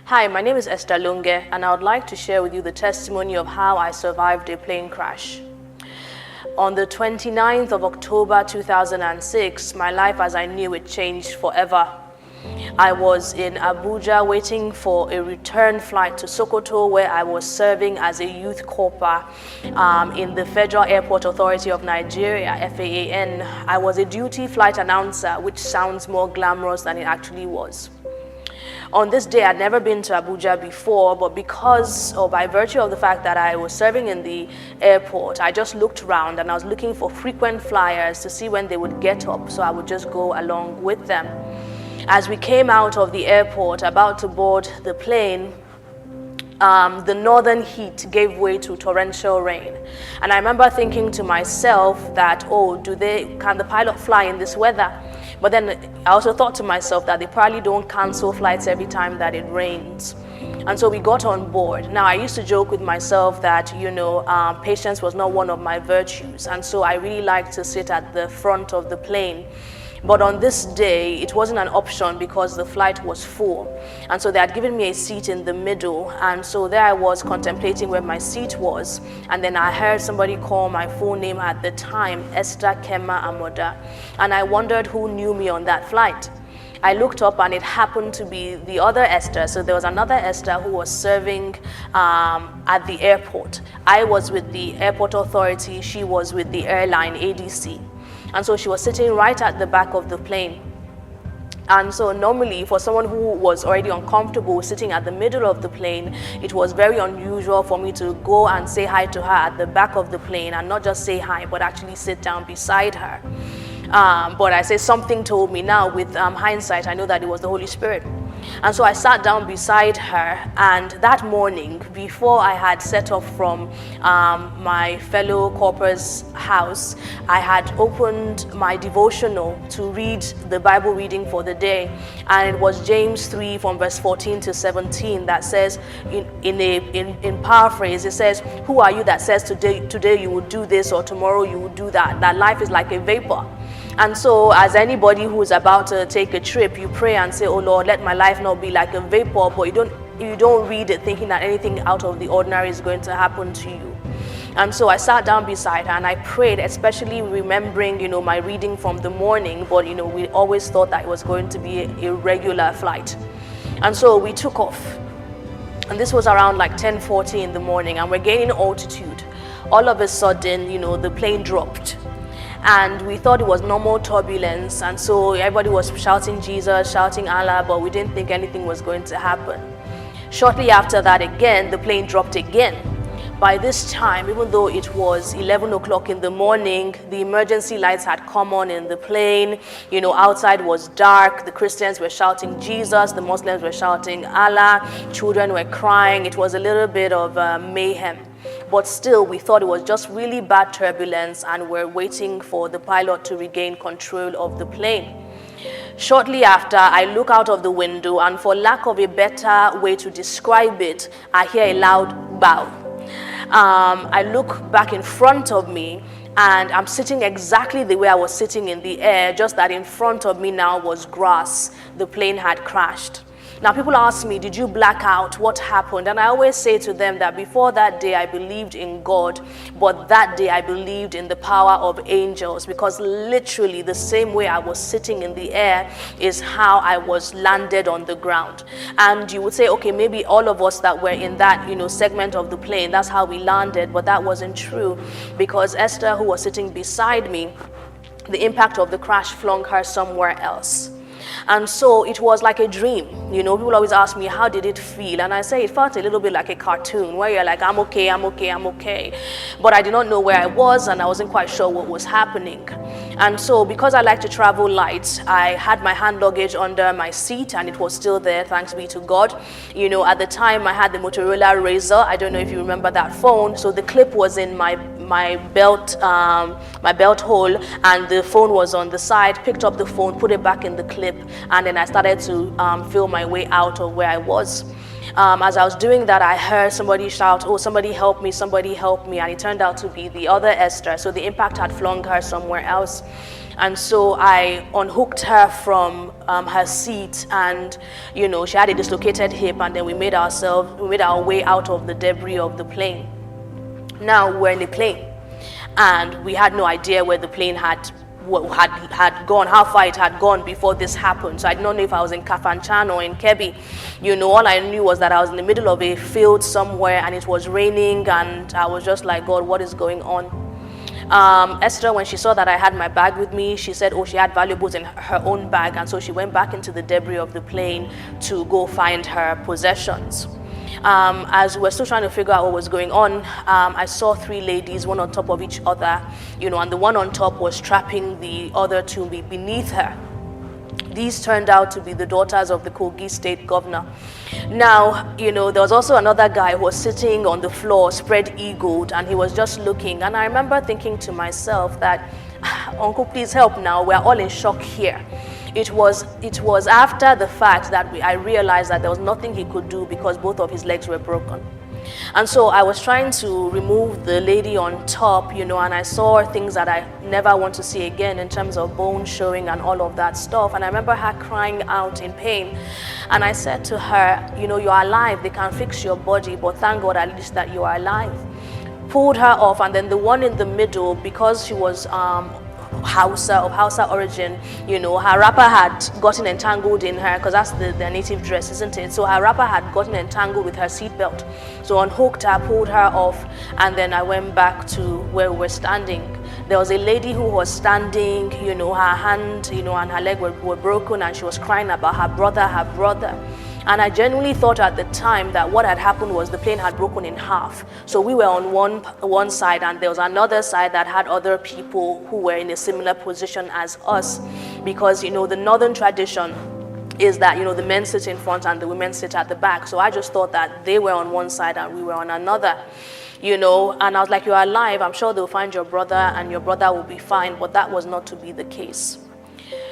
Hi, my name is Esther Lunge, and I would like to share with you the testimony of how I survived a plane crash. On the 29th of October 2006, my life as I knew it changed forever. I was in Abuja waiting for a return flight to Sokoto, where I was serving as a youth corper in the Federal Airport Authority of Nigeria, FAAN. I was a duty flight announcer, which sounds more glamorous than it actually was. On this day, I'd never been to Abuja before, but because or by virtue of the fact that I was serving in the airport, I just looked around and I was looking for frequent flyers to see when they would get up, so I would just go along with them. As we came out of the airport, about to board the plane, the northern heat gave way to torrential rain. And I remember thinking to myself that, oh, can the pilot fly in this weather? But then I also thought to myself that they probably don't cancel flights every time that it rains. And so we got on board. Now, I used to joke with myself that, patience was not one of my virtues. And so I really liked to sit at the front of the plane. But on this day, it wasn't an option because the flight was full. And so they had given me a seat in the middle. And so there I was contemplating where my seat was. And then I heard somebody call my full name at the time, Esther Kema Amoda. And I wondered who knew me on that flight. I looked up and it happened to be the other Esther. So there was another Esther who was serving at the airport. I was with the airport authority. She was with the airline ADC. And so she was sitting right at the back of the plane. And so normally for someone who was already uncomfortable sitting at the middle of the plane, it was very unusual for me to go and say hi to her at the back of the plane, and not just say hi, but actually sit down beside her. But I say something told me now, with hindsight, I know that it was the Holy Spirit. And so I sat down beside her, and that morning, before I had set off from my fellow corpor's house, I had opened my devotional to read the Bible reading for the day. And it was James 3 from verse 14 to 17 that says, in paraphrase, it says, "Who are you that says today you will do this or tomorrow you will do that? That life is like a vapor." And so as anybody who's about to take a trip, you pray and say, "Oh Lord, let my life not be like a vapor," but you don't read it thinking that anything out of the ordinary is going to happen to you. And so I sat down beside her and I prayed, especially remembering, my reading from the morning, but we always thought that it was going to be a regular flight. And so we took off. And this was around like 10:40 in the morning, and we're gaining altitude. All of a sudden, the plane dropped. And we thought it was normal turbulence, and so everybody was shouting Jesus, shouting Allah, but we didn't think anything was going to happen. Shortly after that, again, the plane dropped again. By this time, even though it was 11 o'clock in the morning, the emergency lights had come on in the plane. Outside was dark. The Christians were shouting Jesus. The Muslims were shouting Allah. Children were crying. It was a little bit of mayhem. But still, we thought it was just really bad turbulence, and we're waiting for the pilot to regain control of the plane. Shortly after, I look out of the window, and for lack of a better way to describe it, I hear a loud bow. I look back in front of me, and I'm sitting exactly the way I was sitting in the air, just that in front of me now was grass. The plane had crashed. Now, people ask me, did you black out? What happened? And I always say to them that before that day, I believed in God, but that day I believed in the power of angels, because literally the same way I was sitting in the air is how I was landed on the ground. And you would say, okay, maybe all of us that were in that, segment of the plane, that's how we landed, but that wasn't true, because Esther, who was sitting beside me, the impact of the crash flung her somewhere else. And so it was like a dream. People always ask me, how did it feel? And I say it felt a little bit like a cartoon where you're like, I'm okay, I'm okay, I'm okay. But I did not know where I was, and I wasn't quite sure what was happening. And so because I like to travel light, I had my hand luggage under my seat, and it was still there, thanks be to God. At the time I had the Motorola Razr. I don't know if you remember that phone. So the clip was in my belt hole, and the phone was on the side. Picked up the phone, put it back in the clip, and then I started to feel my way out of where I was. As I was doing that, I heard somebody shout, "Oh, somebody help me, somebody help me," and it turned out to be the other Esther. So the impact had flung her somewhere else. And so I unhooked her from her seat, and she had a dislocated hip, and then we made our way out of the debris of the plane. Now we're in the plane, and we had no idea where the plane had gone, how far it had gone before this happened. So I did not know if I was in Kafanchan or in Kebbi. All I knew was that I was in the middle of a field somewhere, and it was raining, and I was just like, God, what is going on? Esther, when she saw that I had my bag with me, she said, she had valuables in her own bag, and so she went back into the debris of the plane to go find her possessions. As we were still trying to figure out what was going on, I saw 3 ladies, one on top of each other, and the one on top was strapping the other to be beneath her. These turned out to be the daughters of the Kogi state governor. Now, there was also another guy who was sitting on the floor, spread-eagled, and he was just looking. And I remember thinking to myself that, Uncle, please help now. We're all in shock here. It was after the fact that I realized that there was nothing he could do because both of his legs were broken. And so I was trying to remove the lady on top, and I saw things that I never want to see again in terms of bone showing and all of that stuff. And I remember her crying out in pain. And I said to her, you are alive. They can fix your body, but thank God at least that you are alive. Pulled her off, and then the one in the middle, because she was Hausa origin, her wrapper had gotten entangled in her, because that's their native dress, isn't it? So her wrapper had gotten entangled with her seatbelt. So unhooked her, pulled her off, and then I went back to where we were standing. There was a lady who was standing, her hand, and her leg were broken, and she was crying about her brother. And I genuinely thought at the time that what had happened was the plane had broken in half. So we were on one side, and there was another side that had other people who were in a similar position as us. Because, the northern tradition is that, the men sit in front and the women sit at the back. So I just thought that they were on one side and we were on another. And I was like, you're alive. I'm sure they'll find your brother and your brother will be fine. But that was not to be the case.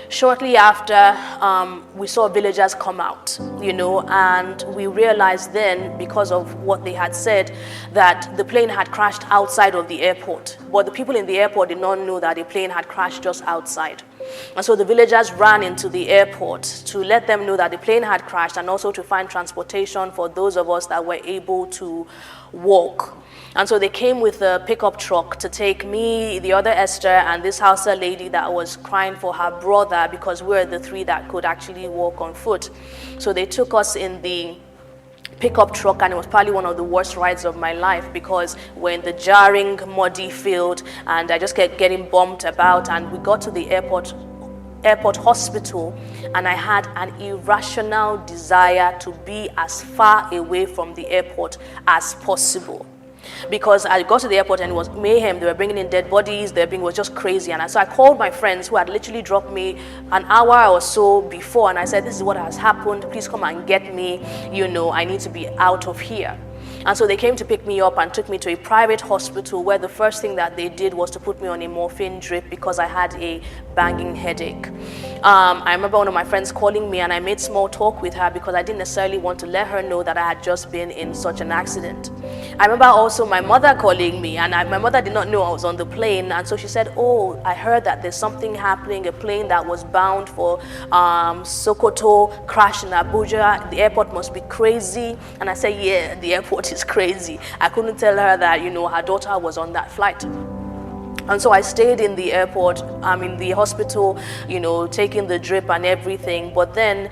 Shortly after, we saw villagers come out, and we realized then, because of what they had said, that the plane had crashed outside of the airport. But the people in the airport did not know that the plane had crashed just outside. And so the villagers ran into the airport to let them know that the plane had crashed, and also to find transportation for those of us that were able to walk. And so they came with a pickup truck to take me, the other Esther, and this Hausa lady that was crying for her brother, because we're the 3 that could actually walk on foot. So they took us in the pickup truck, and it was probably one of the worst rides of my life, because we're in the jarring, muddy field, and I just kept getting bumped about. And we got to the airport hospital, and I had an irrational desire to be as far away from the airport as possible. Because I got to the airport and it was mayhem. They were bringing in dead bodies. It was just crazy. And so I called my friends who had literally dropped me an hour or so before, and I said, this is what has happened. Please come and get me. I need to be out of here. And so they came to pick me up and took me to a private hospital, where the first thing that they did was to put me on a morphine drip because I had a banging headache. I remember one of my friends calling me, and I made small talk with her because I didn't necessarily want to let her know that I had just been in such an accident. I remember also my mother calling me, and my mother did not know I was on the plane, and so she said, I heard that there's something happening, a plane that was bound for Sokoto crashed in Abuja. The airport must be crazy. And I said, yeah, the airport is crazy. I couldn't tell her that, her daughter was on that flight. And so I stayed in the airport, in the hospital, taking the drip and everything. But then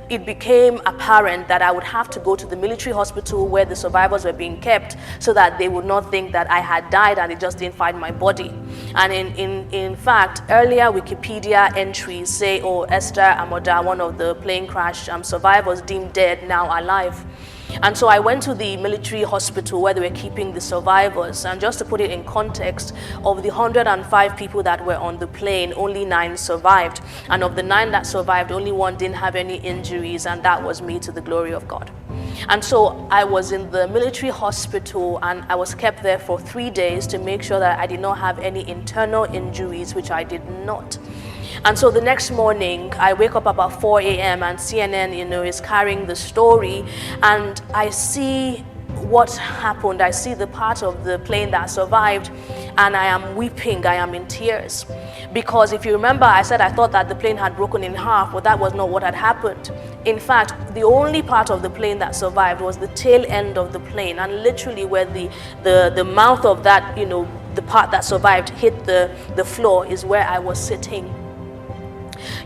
it became apparent that I would have to go to the military hospital where the survivors were being kept, so that they would not think that I had died and they just didn't find my body. And in fact, earlier Wikipedia entries say, Esther Amoda, one of the plane crash survivors deemed dead, now alive. And so I went to the military hospital where they were keeping the survivors. And just to put it in context, of the 105 people that were on the plane, only 9 survived. And of the 9 that survived, only 1 didn't have any injuries, and that was me, to the glory of God. And so I was in the military hospital, and I was kept there for 3 days to make sure that I did not have any internal injuries, which I did not. And so the next morning, I wake up about 4 a.m. and CNN, is carrying the story, and I see what happened, I see the part of the plane that survived, and I am weeping, I am in tears. Because if you remember, I said I thought that the plane had broken in half, but that was not what had happened. In fact, the only part of the plane that survived was the tail end of the plane, and literally where the mouth of that, the part that survived hit the floor is where I was sitting.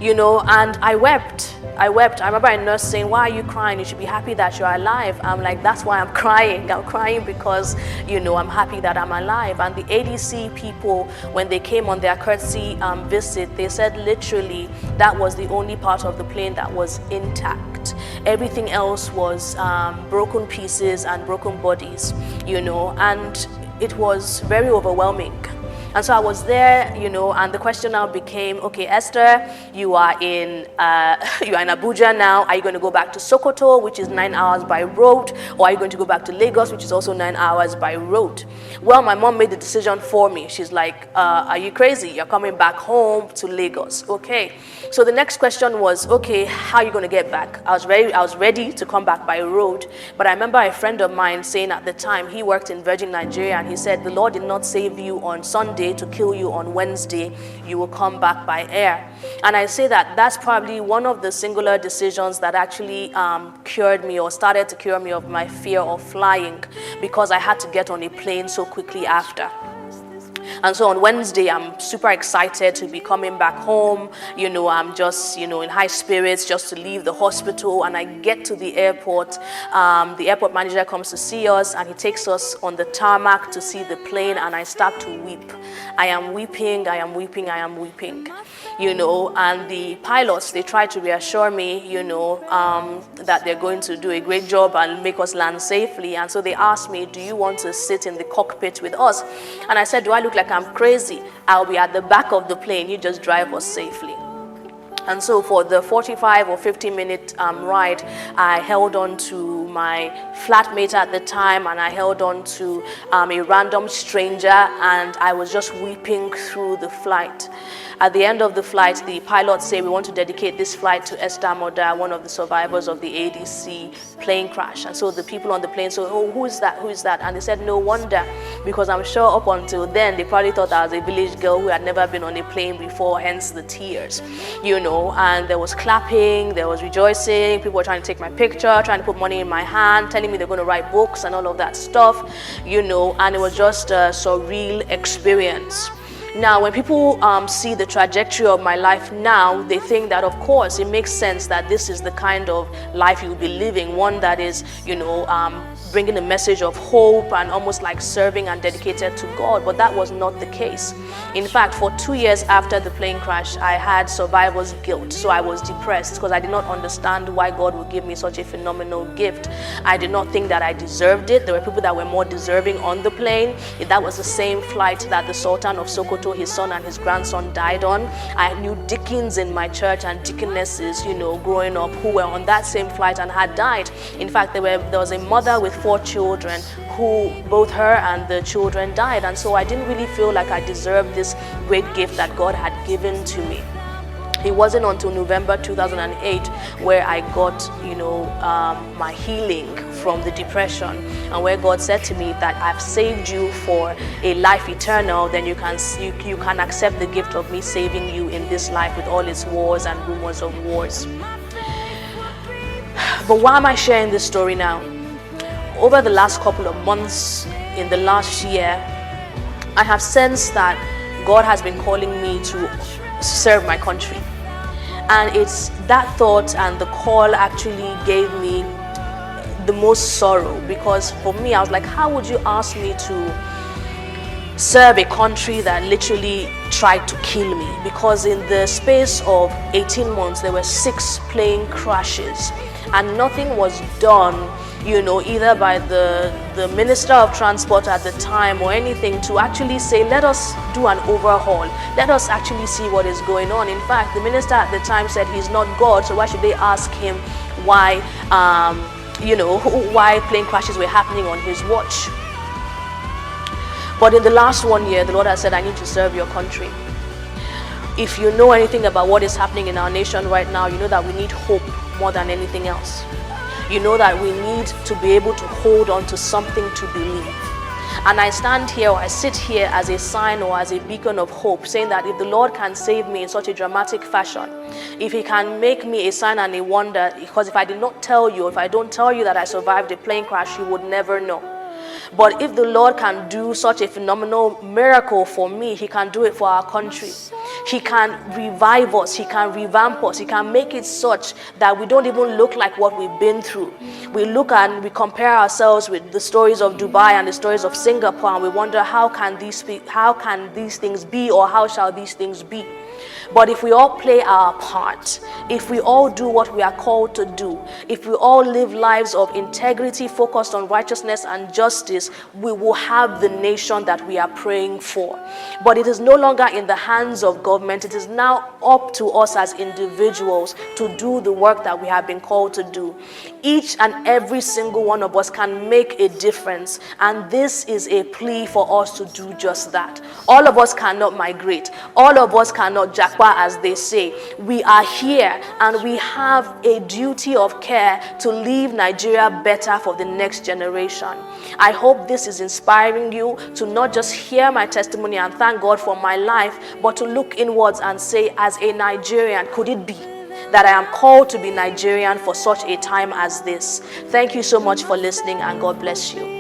And I wept. I remember a nurse saying, "Why are you crying? You should be happy that you're alive." I'm like, that's why I'm crying. I'm crying because, I'm happy that I'm alive. And the ADC people, when they came on their courtesy visit, they said literally that was the only part of the plane that was intact. Everything else was broken pieces and broken bodies, and it was very overwhelming. And so I was there, and the question now became, okay, Esther, you are in Abuja now. Are you going to go back to Sokoto, which is 9 hours by road, or are you going to go back to Lagos, which is also 9 hours by road? Well, my mom made the decision for me. She's like, are you crazy? You're coming back home to Lagos. Okay. So the next question was, okay, how are you going to get back? I was ready to come back by road, but I remember a friend of mine saying at the time, he worked in Virgin Nigeria, and he said, the Lord did not save you on Sunday to kill you on Wednesday. You will come back by air. And I say that that's probably one of the singular decisions that actually cured me, or started to cure me, of my fear of flying, because I had to get on a plane so quickly after. And so on Wednesday, I'm super excited to be coming back home. I'm just, in high spirits just to leave the hospital. And I get to the airport. The airport manager comes to see us, and he takes us on the tarmac to see the plane. And I start to weep. I am weeping, I am weeping, I am weeping. And the pilots, they try to reassure me, that they're going to do a great job and make us land safely. And so they asked me, do you want to sit in the cockpit with us? And I said, do I look like I'm crazy? I'll be at the back of the plane. You just drive us safely. And so for the 45 or 50-minute ride, I held on to my flatmate at the time, and I held on to a random stranger, and I was just weeping through the flight. At the end of the flight, the pilots say, we want to dedicate this flight to Esther Moda, one of the survivors of the ADC plane crash. And so the people on the plane said, oh, who is that? Who is that? And they said, no wonder, because I'm sure up until then, they probably thought I was a village girl who had never been on a plane before, hence the tears, and there was clapping, there was rejoicing, people were trying to take my picture, trying to put money in my hand, telling me they're going to write books and all of that stuff, and it was just a surreal experience. Now, when people see the trajectory of my life now, they think that, of course, it makes sense that this is the kind of life you'll be living, one that is, bringing a message of hope and almost like serving and dedicated to God. But that was not the case. In fact, for 2 years after the plane crash, I had survivor's guilt. So I was depressed because I did not understand why God would give me such a phenomenal gift. I did not think that I deserved it. There were people that were more deserving on the plane. That was the same flight that the Sultan of Sokoto, his son and his grandson, died on. I knew deacons in my church and deaconesses, growing up, who were on that same flight and had died. In fact, there was a mother with 4 children who both her and the children died. And so I didn't really feel like I deserved this great gift that God had given to me. It wasn't until November 2008 where I got, my healing from the depression, and where God said to me that I've saved you for a life eternal, then you can accept the gift of me saving you in this life with all its wars and rumors of wars. But why am I sharing this story now? Over the last couple of months, in the last year, I have sensed that God has been calling me to serve my country. And it's that thought and the call actually gave me the most sorrow, because for me, I was like, how would you ask me to serve a country that literally tried to kill me? Because in the space of 18 months, there were 6 plane crashes, and nothing was done, either by the Minister of Transport at the time or anything to actually say, let us do an overhaul. Let us actually see what is going on. In fact, the minister at the time said he's not God, so why should they ask him why, why plane crashes were happening on his watch? But in the last 1 year, the Lord has said, I need to serve your country. If you know anything about what is happening in our nation right now, you know that we need hope more than anything else. you know that we need to be able to hold on to something to believe. And I stand here, or I sit here as a sign or as a beacon of hope, saying that if the Lord can save me in such a dramatic fashion, if He can make me a sign and a wonder, because if I did not tell you, if I don't tell you that I survived a plane crash, you would never know. But if the Lord can do such a phenomenal miracle for me, He can do it for our country. He can revive us, He can revamp us, He can make it such that we don't even look like what we've been through. We look and we compare ourselves with the stories of Dubai and the stories of Singapore, and we wonder, how can these things be, or how shall these things be? But if we all play our part, if we all do what we are called to do, if we all live lives of integrity focused on righteousness and justice, we will have the nation that we are praying for. But it is no longer in the hands of government. It is now up to us as individuals to do the work that we have been called to do. Each and every single one of us can make a difference, and this is a plea for us to do just that. All of us cannot migrate. All of us cannot jackpot, as they say. We are here, and we have a duty of care to leave Nigeria better for the next generation. I hope this is inspiring you to not just hear my testimony and thank God for my life, but to look inwards and say, as a Nigerian, could it be that I am called to be Nigerian for such a time as this? Thank you so much for listening, and God bless you.